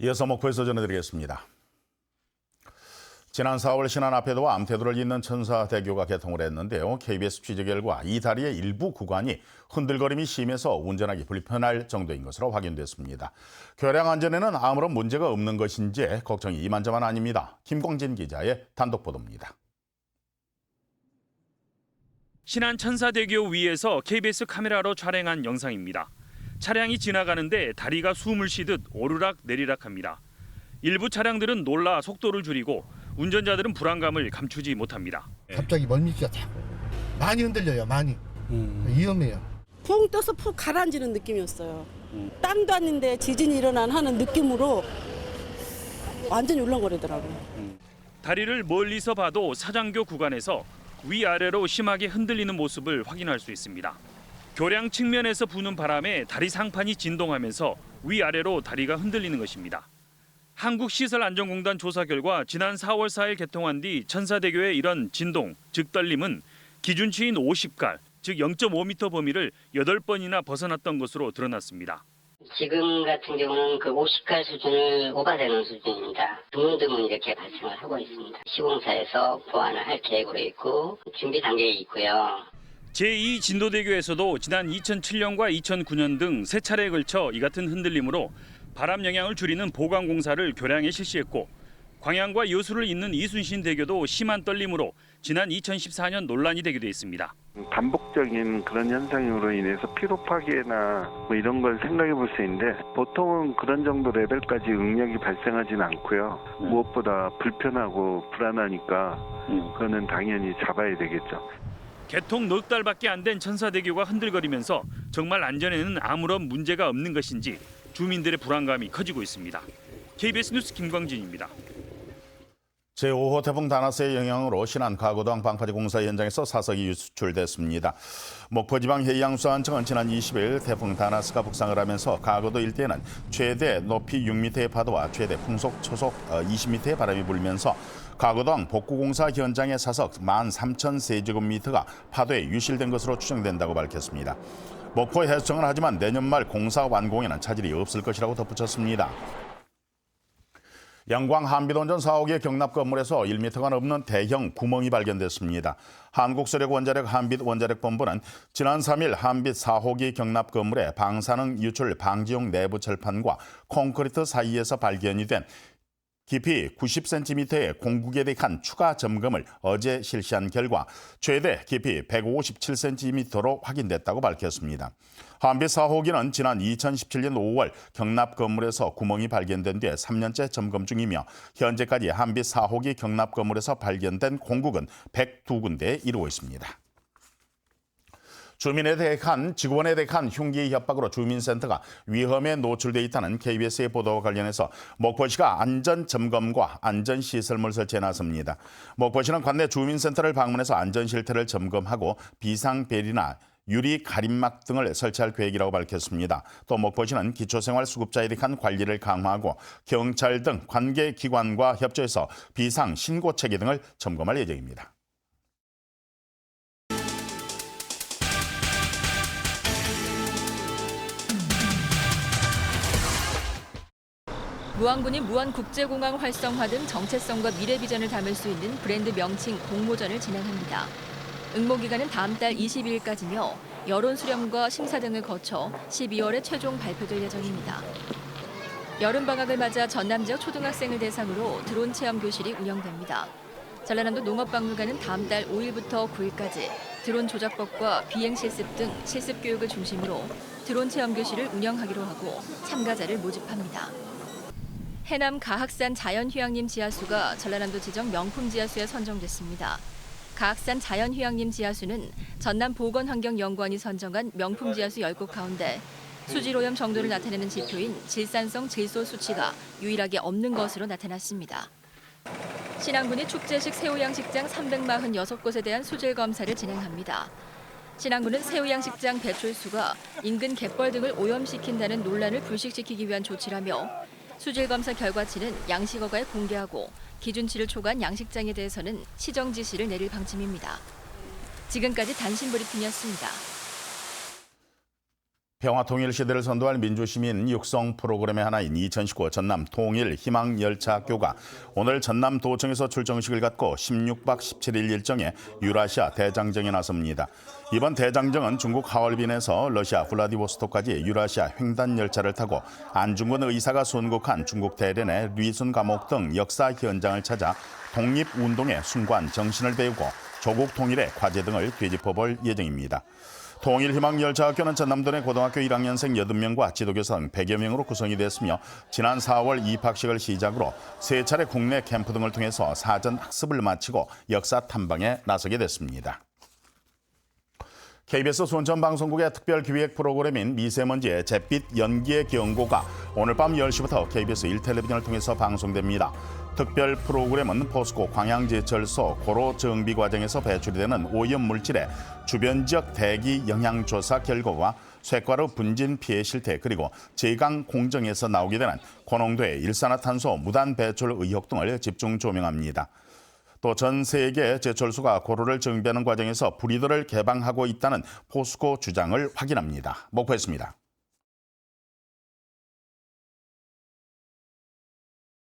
이어서 목포에서 전해드리겠습니다. 지난 4월 신안 앞에도와 암태도를 잇는 천사대교가 개통을 했는데요. KBS 취재 결과 이 다리의 일부 구간이 흔들거림이 심해서 운전하기 불편할 정도인 것으로 확인됐습니다. 교량 안전에는 아무런 문제가 없는 것인지 걱정이 이만저만 아닙니다. 김광진 기자의 단독 보도입니다. 신안 천사대교 위에서 KBS 카메라로 촬영한 영상입니다. 차량이 지나가는데 다리가 숨을 쉬듯 오르락 내리락합니다. 일부 차량들은 놀라 속도를 줄이고 운전자들은 불안감을 감추지 못합니다. 갑자기 멀미가 자꾸 많이 흔들려요. 많이 위험해요. 붕 떠서 푹 가라앉는 느낌이었어요. 땅도 아닌데 지진이 일어난 하는 느낌으로 완전히 울렁거리더라고요. 다리를 멀리서 봐도 사장교 구간에서 위아래로 심하게 흔들리는 모습을 확인할 수 있습니다. 교량 측면에서 부는 바람에 다리 상판이 진동하면서 위아래로 다리가 흔들리는 것입니다. 한국시설안전공단 조사 결과 지난 4월 4일 개통한 뒤 천사대교의 이런 진동, 즉 떨림은 기준치인 50갈, 즉 0.5m 범위를 8번이나 벗어났던 것으로 드러났습니다. 지금 같은 경우는 그 50갈 수준을 오가되는 수준입니다. 드문드문 이렇게 발생을 하고 있습니다. 시공사에서 보완을 할 계획으로 있고 준비 단계에 있고요. 제2진도대교에서도 지난 2007년과 2009년 등 3차례에 걸쳐 이 같은 흔들림으로 바람 영향을 줄이는 보강 공사를 교량에 실시했고 광양과 여수를 잇는 이순신 대교도 심한 떨림으로 지난 2014년 논란이 되기도 했습니다. 반복적인 그런 현상으로 인해서 피로 파괴나 이런 걸 생각해 볼 수 있는데 보통은 그런 정도 레벨까지 응력이 발생하지는 않고요. 무엇보다 불편하고 불안하니까 그거는 당연히 잡아야 되겠죠. 개통 넉 달밖에 안 된 천사대교가 흔들거리면서 정말 안전에는 아무런 문제가 없는 것인지 주민들의 불안감이 커지고 있습니다. KBS 뉴스 김광진입니다. 제5호 태풍 다나스의 영향으로 신안 가구당 방파제 공사 현장에서 사석이 유출됐습니다. 목포지방 해양수산청은 지난 20일 태풍 다나스가 북상을 하면서 가구도 일대에는 최대 높이 6m의 파도와 최대 풍속 초속 20m의 바람이 불면서 가구당 복구공사 현장의 사석 13,000세제곱미터가 파도에 유실된 것으로 추정된다고 밝혔습니다. 목포 해수청은 하지만 내년 말 공사 완공에는 차질이 없을 것이라고 덧붙였습니다. 영광 한빛원전 4호기 경납 건물에서 1m가 넘는 대형 구멍이 발견됐습니다. 한국수력원자력 한빛원자력본부는 지난 3일 한빛 4호기 경납 건물의 방사능 유출 방지용 내부 철판과 콘크리트 사이에서 발견이 된 깊이 90cm의 공국에 대한 추가 점검을 어제 실시한 결과 최대 깊이 157cm로 확인됐다고 밝혔습니다. 한빛 4호기는 지난 2017년 5월 경납 건물에서 구멍이 발견된 뒤에 3년째 점검 중이며 현재까지 한빛 4호기 경납 건물에서 발견된 공국은 102군데에 이르고 있습니다. 직원에 대한 흉기 협박으로 주민센터가 위험에 노출돼 있다는 KBS의 보도와 관련해서 목포시가 안전점검과 안전시설물 설치에 나섭니다. 목포시는 관내 주민센터를 방문해서 안전실태를 점검하고 비상벨이나 유리 가림막 등을 설치할 계획이라고 밝혔습니다. 또 목포시는 기초생활수급자에 대한 관리를 강화하고 경찰 등 관계기관과 협조해서 비상신고체계 등을 점검할 예정입니다. 무안군이 무안국제공항 활성화 등 정체성과 미래 비전을 담을 수 있는 브랜드 명칭 공모전을 진행합니다. 응모 기간은 다음 달 22일까지며 여론 수렴과 심사 등을 거쳐 12월에 최종 발표될 예정입니다. 여름방학을 맞아 전남 지역 초등학생을 대상으로 드론 체험 교실이 운영됩니다. 전라남도 농업박물관은 다음 달 5일부터 9일까지 드론 조작법과 비행 실습 등 실습 교육을 중심으로 드론 체험 교실을 운영하기로 하고 참가자를 모집합니다. 해남 가학산 자연휴양림 지하수가 전라남도 지정 명품 지하수에 선정됐습니다. 가학산 자연휴양림 지하수는 전남보건환경연구원이 선정한 명품 지하수 10곳 가운데 수질오염 정도를 나타내는 지표인 질산성 질소 수치가 유일하게 없는 것으로 나타났습니다. 신안군이 축제식 새우양식장 346곳에 대한 수질 검사를 진행합니다. 신안군은 새우양식장 배출수가 인근 갯벌 등을 오염시킨다는 논란을 불식시키기 위한 조치라며 수질 검사 결과치는 양식어가에 공개하고 기준치를 초과한 양식장에 대해서는 시정 지시를 내릴 방침입니다. 지금까지 단신 브리핑이었습니다. 평화통일 시대를 선도할 민주시민 육성 프로그램의 하나인 2019 전남 통일 희망열차학교가 오늘 전남도청에서 출정식을 갖고 16박 17일 일정의 유라시아 대장정에 나섭니다. 이번 대장정은 중국 하얼빈에서 러시아 블라디보스토크까지 유라시아 횡단열차를 타고 안중근 의사가 순국한 중국 대련의 류순 감옥 등 역사 현장을 찾아 독립운동의 순관 정신을 배우고 조국 통일의 과제 등을 되짚어볼 예정입니다. 통일희망열차학교는 전남도 내 고등학교 1학년생 80명과 지도교사 등 100여 명으로 구성이 됐으며 지난 4월 입학식을 시작으로 3차례 국내 캠프 등을 통해서 사전 학습을 마치고 역사 탐방에 나서게 됐습니다. KBS 순천방송국의 특별기획 프로그램인 미세먼지의 잿빛 연기의 경고가 오늘 밤 10시부터 KBS 1텔레비전을 통해서 방송됩니다. 특별 프로그램은 포스코 광양제철소 고로 정비 과정에서 배출이 되는 오염 물질의 주변 지역 대기 영향 조사 결과와 쇳가루 분진 피해 실태 그리고 제강 공정에서 나오게 되는 고농도의 일산화탄소 무단 배출 의혹 등을 집중 조명합니다. 또 전 세계 제철소가 고로를 정비하는 과정에서 불이들을 개방하고 있다는 포스코 주장을 확인합니다. 목포했습니다.